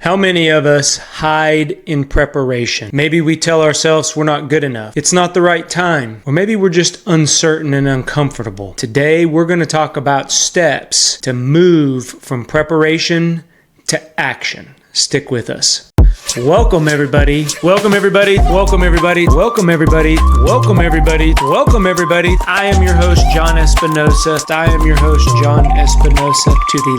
How many of us hide in preparation? Maybe we tell ourselves we're not good enough. It's not the right time. Or maybe we're just uncertain and uncomfortable. Today, we're going to talk about steps to move from preparation to action. Stick with us. Welcome everybody. Welcome everybody. Welcome everybody. Welcome everybody. Welcome everybody. Welcome everybody. I am your host, John Espinosa. I am your host, John Espinosa, to the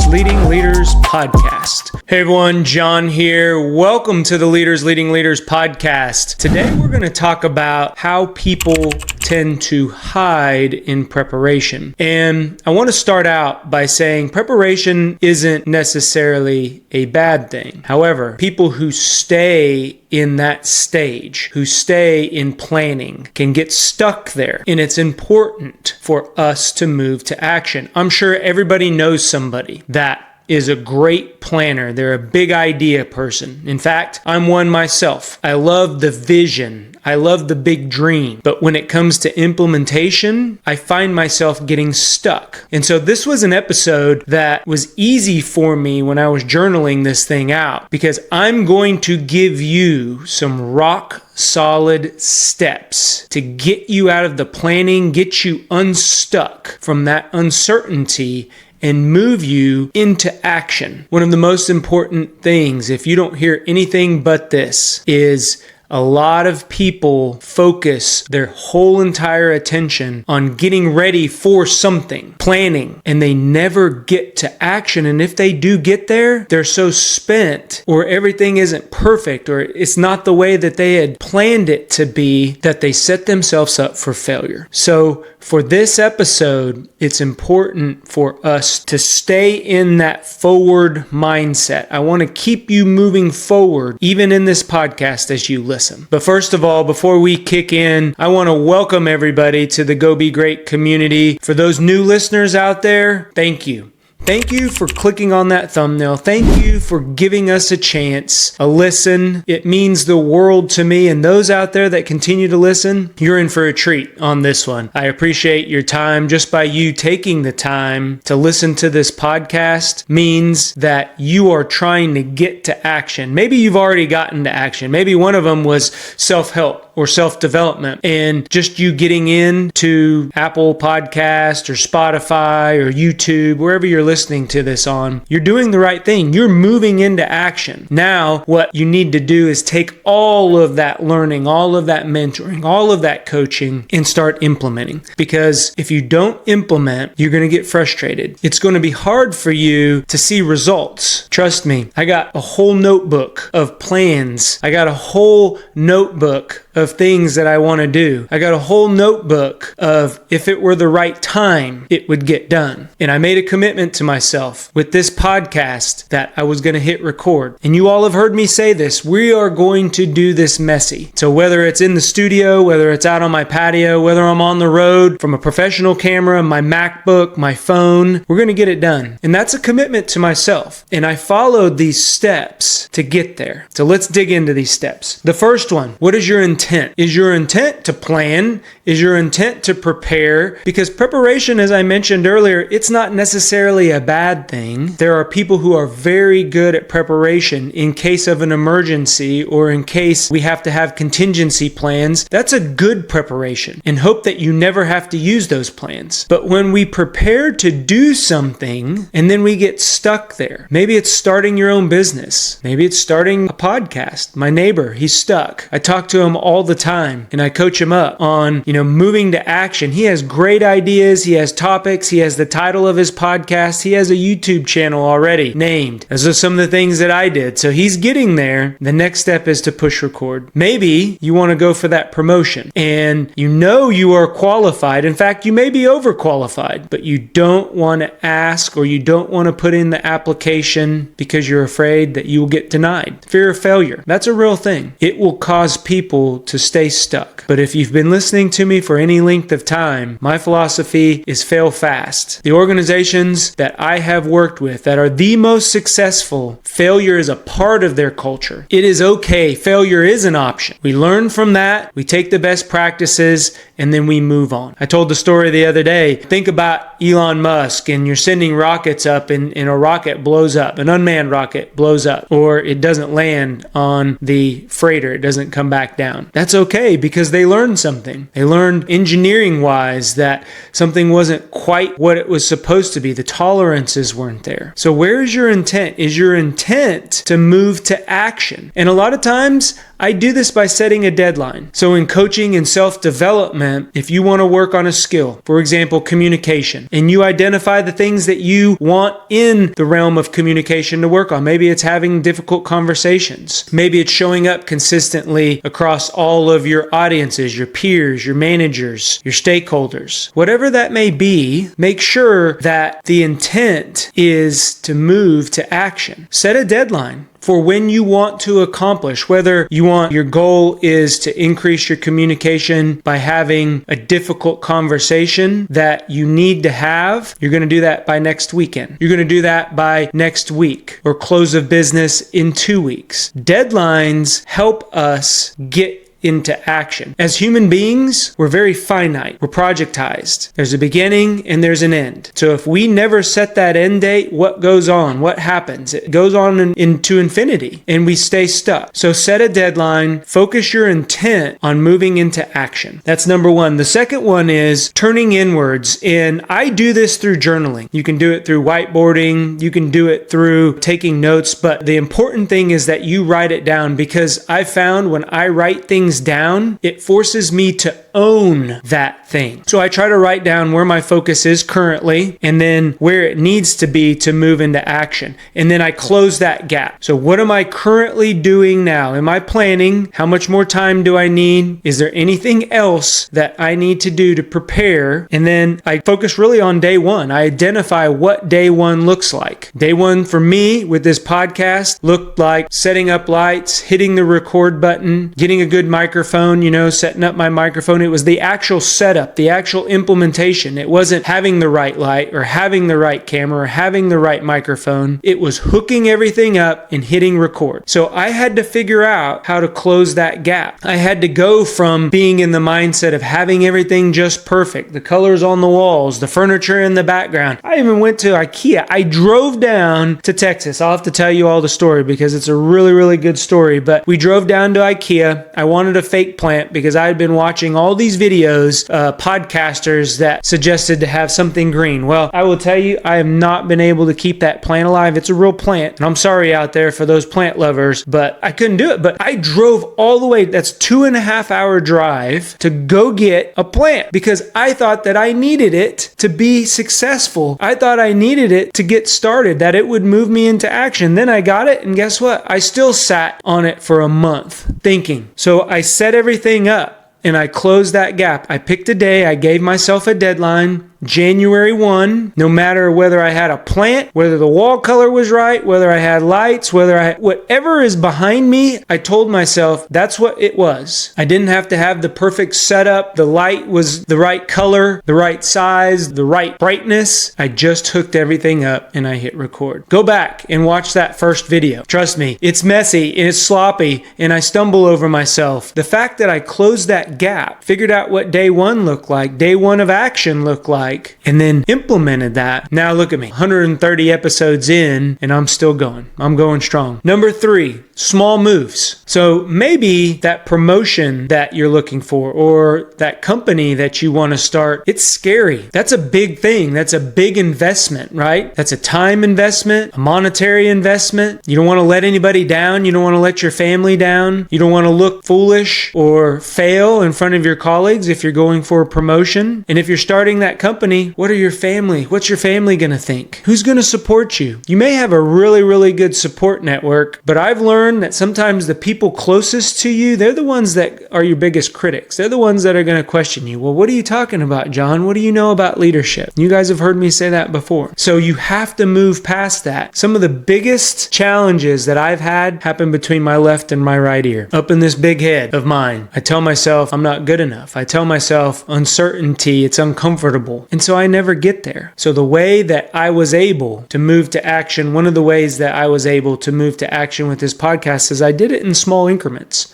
Leading Leaders podcast. Hey everyone, John here. Welcome to the Leading Leaders podcast. Today we're going to talk about how people tend to hide in preparation. And I want to start out by saying preparation isn't necessarily a bad thing. However, people who stay in that stage, who stay in planning, can get stuck there. And it's important for us to move to action. I'm sure everybody knows somebody that is a great planner. They're a big idea person. In fact, I'm one myself. I love the vision. I love the big dream. But when it comes to implementation, I find myself getting stuck. And so this was an episode that was easy for me when I was journaling this thing out, because I'm going to give you some rock solid steps to get you out of the planning, get you unstuck from that uncertainty, and move you into action. One of the most important things, if you don't hear anything but this, is a lot of people focus their whole entire attention on getting ready for something, planning, and they never get to action. And if they do get there, they're so spent, or everything isn't perfect, or it's not the way that they had planned it to be, that they set themselves up for failure. So for this episode, it's important for us to stay in that forward mindset. I want to keep you moving forward, even in this podcast as you listen. But first of all, before we kick in, I want to welcome everybody to the Go Be Great community. For those new listeners out there, thank you. Thank you for clicking on that thumbnail. Thank you for giving us a chance, a listen. It means the world to me. And those out there that continue to listen, you're in for a treat on this one. I appreciate your time. Just by you taking the time to listen to this podcast means that you are trying to get to action. Maybe you've already gotten to action. Maybe one of them was self-help or self-development, and just you getting into Apple Podcast or Spotify or YouTube, wherever you're listening to this on, you're doing the right thing. You're moving into action. Now, what you need to do is take all of that learning, all of that mentoring, all of that coaching, and start implementing. Because if you don't implement, you're going to get frustrated. It's going to be hard for you to see results. Trust me, I got a whole notebook of plans. I got a whole notebook of things that I want to do. I got a whole notebook of if it were the right time, it would get done. And I made a commitment to myself with this podcast that I was going to hit record. And you all have heard me say this. We are going to do this messy. So whether it's in the studio, whether it's out on my patio, whether I'm on the road from a professional camera, my MacBook, my phone, we're going to get it done. And that's a commitment to myself. And I followed these steps to get there. So let's dig into these steps. The first one, what is your intent? Is your intent to plan? Is your intent to prepare? Because preparation, as I mentioned earlier, it's not necessarily a bad thing. There are people who are very good at preparation in case of an emergency or in case we have to have contingency plans. That's a good preparation, and hope that you never have to use those plans. But when we prepare to do something and then we get stuck there, maybe it's starting your own business. Maybe it's starting a podcast. My neighbor, he's stuck. I talk to him all the time and I coach him up on, moving to action. He has great ideas. He has topics. He has the title of his podcast. He has a YouTube channel already named. Those are some of the things that I did. So he's getting there. The next step is to push record. Maybe you want to go for that promotion and you are qualified. In fact, you may be overqualified, but you don't want to ask, or you don't want to put in the application because you're afraid that you will get denied. Fear of failure. That's a real thing. It will cause people to stay stuck. But if you've been listening to me for any length of time, my philosophy is fail fast. The organizations that I have worked with that are the most successful, failure is a part of their culture. It is okay. Failure is an option. We learn from that. We take the best practices and then we move on. I told the story the other day. Think about Elon Musk and you're sending rockets up and a rocket blows up. An unmanned rocket blows up, or it doesn't land on the freighter. It doesn't come back down. That's okay because they learned something. They learned engineering wise that something wasn't quite what it was supposed to be. The tolerances weren't there. So where is your intent? Is your intent to move to action? And a lot of times I do this by setting a deadline. So in coaching and self-development, if you want to work on a skill, for example, communication, and you identify the things that you want in the realm of communication to work on, maybe it's having difficult conversations. Maybe it's showing up consistently across all of your audiences, your peers, your managers, your stakeholders. Whatever that may be, make sure that the intent is to move to action. Set a deadline for when you want to accomplish, whether your goal is to increase your communication by having a difficult conversation that you need to have. You're going to do that by next weekend. You're going to do that by next week, or close of business in 2 weeks. Deadlines help us get into action. As human beings, we're very finite. We're projectized. There's a beginning and there's an end. So if we never set that end date, what goes on? What happens? It goes on into infinity and we stay stuck. So set a deadline, focus your intent on moving into action. That's number one. The second one is turning inwards. And I do this through journaling. You can do it through whiteboarding. You can do it through taking notes. But the important thing is that you write it down, because I found when I write things down, it forces me to own that thing. So I try to write down where my focus is currently and then where it needs to be to move into action. And then I close that gap. So what am I currently doing now? Am I planning? How much more time do I need? Is there anything else that I need to do to prepare? And then I focus really on day one. I identify what day one looks like. Day one for me with this podcast looked like setting up lights, hitting the record button, getting a good microphone, setting up my microphone. It was the actual setup, the actual implementation. It wasn't having the right light or having the right camera or having the right microphone. It was hooking everything up and hitting record. So I had to figure out how to close that gap. I had to go from being in the mindset of having everything just perfect, the colors on the walls, the furniture in the background. I even went to IKEA. I drove down to Texas. I'll have to tell you all the story because it's a really, really good story. But we drove down to IKEA. I wanted a fake plant because I had been watching all these videos, podcasters that suggested to have something green. Well, I will tell you, I have not been able to keep that plant alive. It's a real plant. And I'm sorry out there for those plant lovers, but I couldn't do it. But I drove all the way. That's 2.5 hour drive to go get a plant because I thought that I needed it to be successful. I thought I needed it to get started, that it would move me into action. Then I got it. And guess what? I still sat on it for a month thinking. So I set everything up and I closed that gap. I picked a day. I gave myself a deadline. January 1, no matter whether I had a plant, whether the wall color was right, whether I had lights, whatever is behind me, I told myself that's what it was. I didn't have to have the perfect setup. The light was the right color, the right size, the right brightness. I just hooked everything up and I hit record. Go back and watch that first video. Trust me, it's messy and it's sloppy and I stumble over myself. The fact that I closed that gap, figured out what day one looked like, day one of action looked like, and then implemented that. Now look at me, 130 episodes in, and I'm still going. I'm going strong. Number 3, small moves. So maybe that promotion that you're looking for or that company that you want to start, it's scary. That's a big thing. That's a big investment, right? That's a time investment, a monetary investment. You don't want to let anybody down. You don't want to let your family down. You don't want to look foolish or fail in front of your colleagues if you're going for a promotion. And if you're starting that company, company, what are your family? What's your family going to think? Who's going to support you? You may have a really, really good support network, but I've learned that sometimes the people closest to you, they're the ones that are your biggest critics. They're the ones that are going to question you. Well, what are you talking about, John? What do you know about leadership? You guys have heard me say that before. So you have to move past that. Some of the biggest challenges that I've had happen between my left and my right ear. Up in this big head of mine, I tell myself I'm not good enough. I tell myself uncertainty, it's uncomfortable. And so I never get there. So the way that I was able to move to action, one of the ways that I was able to move to action with this podcast is I did it in small increments.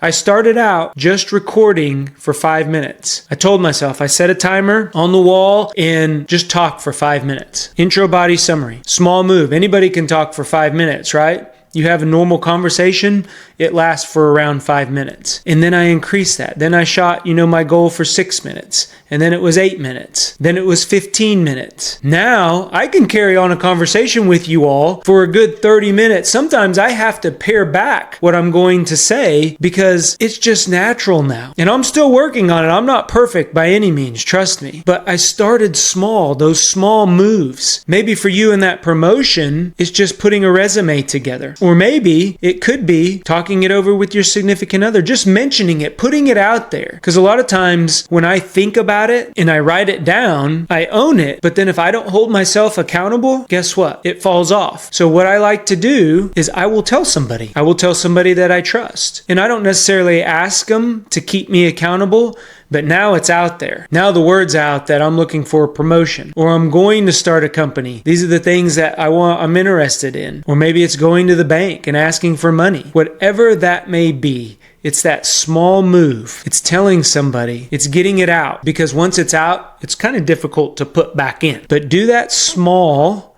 I started out just recording for 5 minutes. I told myself, I set a timer on the wall and just talk for 5 minutes. Intro, body, summary. Small move. Anybody can talk for 5 minutes, right? You have a normal conversation, it lasts for around 5 minutes. And then I increased that. Then I shot, my goal for 6 minutes. And then it was 8 minutes. Then it was 15 minutes. Now I can carry on a conversation with you all for a good 30 minutes. Sometimes I have to pare back what I'm going to say because it's just natural now. And I'm still working on it. I'm not perfect by any means, trust me. But I started small, those small moves. Maybe for you in that promotion, it's just putting a resume together. Or maybe it could be talking it over with your significant other, just mentioning it, putting it out there. Because a lot of times when I think about it and I write it down, I own it. But then if I don't hold myself accountable, guess what? It falls off. So what I like to do is I will tell somebody. I will tell somebody that I trust. And I don't necessarily ask them to keep me accountable, but now it's out there. Now the word's out that I'm looking for a promotion or I'm going to start a company. These are the things that I'm interested in. Or maybe it's going to the bank and asking for money. Whatever that may be, it's that small move. It's telling somebody, it's getting it out. Because once it's out, it's kind of difficult to put back in. But do that small,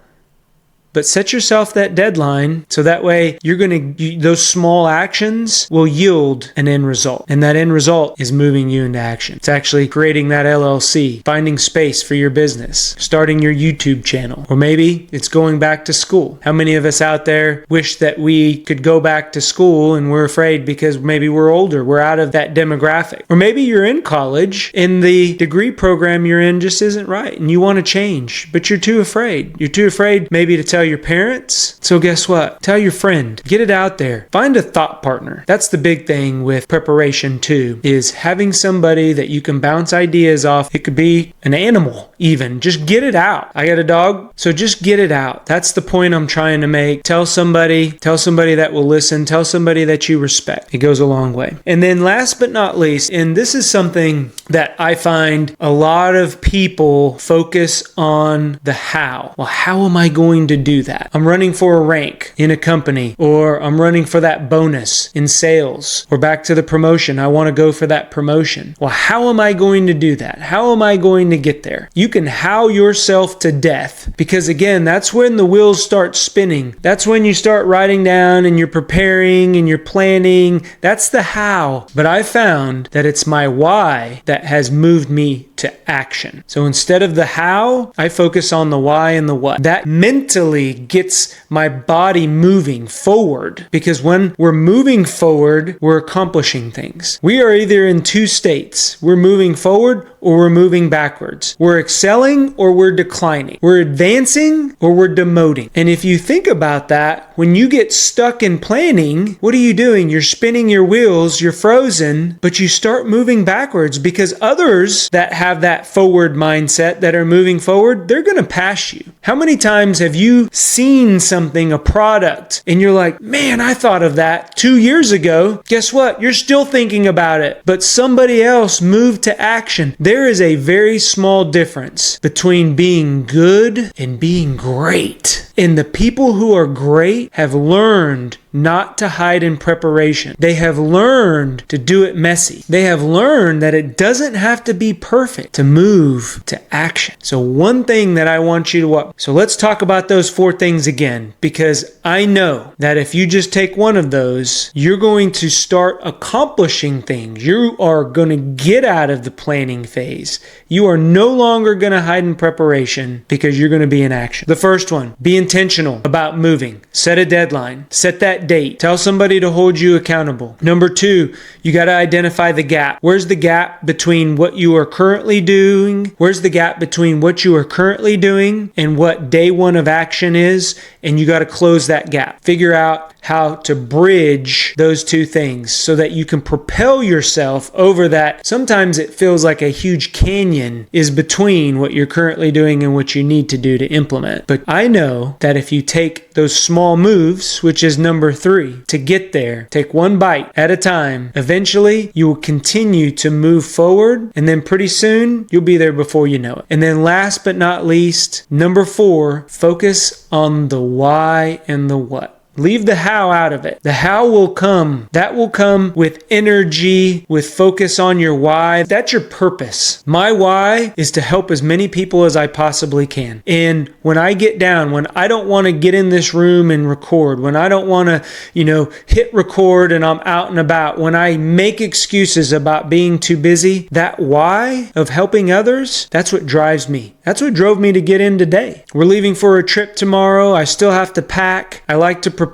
but set yourself that deadline so that way those small actions will yield an end result. And that end result is moving you into action. It's actually creating that LLC, finding space for your business, starting your YouTube channel, or maybe it's going back to school. How many of us out there wish that we could go back to school and we're afraid because maybe we're older, we're out of that demographic. Or maybe you're in college and the degree program you're in just isn't right and you want to change, but you're too afraid. You're too afraid maybe to tell your parents. So guess what? Tell your friend. Get it out there. Find a thought partner. That's the big thing with preparation too, is having somebody that you can bounce ideas off. It could be an animal even. Just get it out. I got a dog, so just get it out. That's the point I'm trying to make. Tell somebody that will listen. Tell somebody that you respect. It goes a long way. And then last but not least, and this is something that I find a lot of people focus on the how. Well, how am I going to do that? I'm running for a rank in a company, or I'm running for that bonus in sales, or back to the promotion. I want to go for that promotion. Well, how am I going to do that? How am I going to get there? You can how yourself to death, because again, that's when the wheels start spinning. That's when you start writing down and you're preparing and you're planning. That's the how. But I found that it's my why that has moved me to action. So instead of the how, I focus on the why and the what. That mentally gets my body moving forward, because when we're moving forward, we're accomplishing things. We are either in two states. We're moving forward or we're moving backwards. We're excelling or we're declining. We're advancing or we're demoting. And if you think about that, when you get stuck in planning, what are you doing? You're spinning your wheels, you're frozen, but you start moving backwards, because others that have that forward mindset that are moving forward, they're going to pass you. How many times have you seen something, a product, and you're like, man, I thought of that 2 years ago. Guess what? You're still thinking about it, but somebody else moved to action. There is a very small difference between being good and being great. And the people who are great have learned not to hide in preparation. They have learned to do it messy. They have learned that it doesn't have to be perfect to move to action. So one thing that I want you to watch. So let's talk about those 4 things again, because I know that if you just take one of those, you're going to start accomplishing things. You are going to get out of the planning phase. You are no longer going to hide in preparation, because you're going to be in action. The first one, be intentional about moving. Set a deadline. Set that that date. Tell somebody to hold you accountable. Number 2, you got to identify the gap. Where's the gap between what you are currently doing? Where's the gap between what you are currently doing and what day 1 of action is? And you got to close that gap. Figure out how to bridge those two things so that you can propel yourself over that. Sometimes it feels like a huge canyon is between what you're currently doing and what you need to do to implement. But I know that if you take those small moves, which is number 3, to get there, take one bite at a time, eventually you will continue to move forward, and then pretty soon you'll be there before you know it. And then last but not least, number 4, focus on the why and the what. Leave the how out of it. The how will come. That will come with energy, with focus on your why. That's your purpose. My why is to help as many people as I possibly can. And when I get down, when I don't want to get in this room and record, when I don't want to, hit record and I'm out and about, when I make excuses about being too busy, that why of helping others, that's what drives me. That's what drove me to get in today. We're leaving for a trip tomorrow. I still have to pack. I like to prepare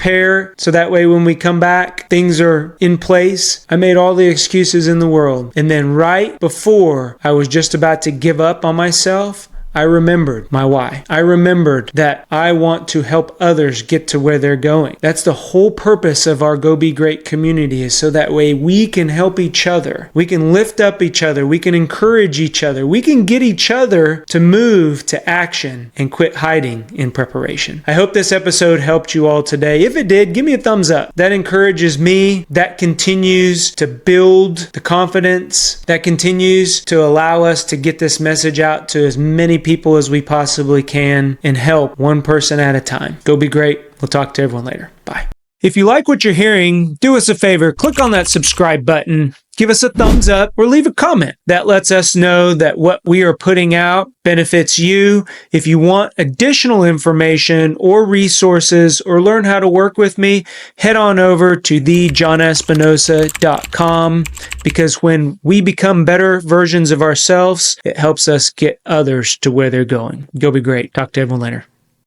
so that way when we come back, things are in place. I made all the excuses in the world. And then right before I was just about to give up on myself, I remembered my why. I remembered that I want to help others get to where they're going. That's the whole purpose of our Go Be Great community, is so that way we can help each other. We can lift up each other. We can encourage each other. We can get each other to move to action and quit hiding in preparation. I hope this episode helped you all today. If it did, give me a thumbs up. That encourages me. That continues to build the confidence. That continues to allow us to get this message out to as many people as we possibly can and help one person at a time. Go be great. We'll talk to everyone later. Bye. If you like what you're hearing, do us a favor, click on that subscribe button, give us a thumbs up, or leave a comment. That lets us know that what we are putting out benefits you. If you want additional information or resources or learn how to work with me, head on over to thejohnespinosa.com, because when we become better versions of ourselves, it helps us get others to where they're going. Go be great. Talk to everyone later.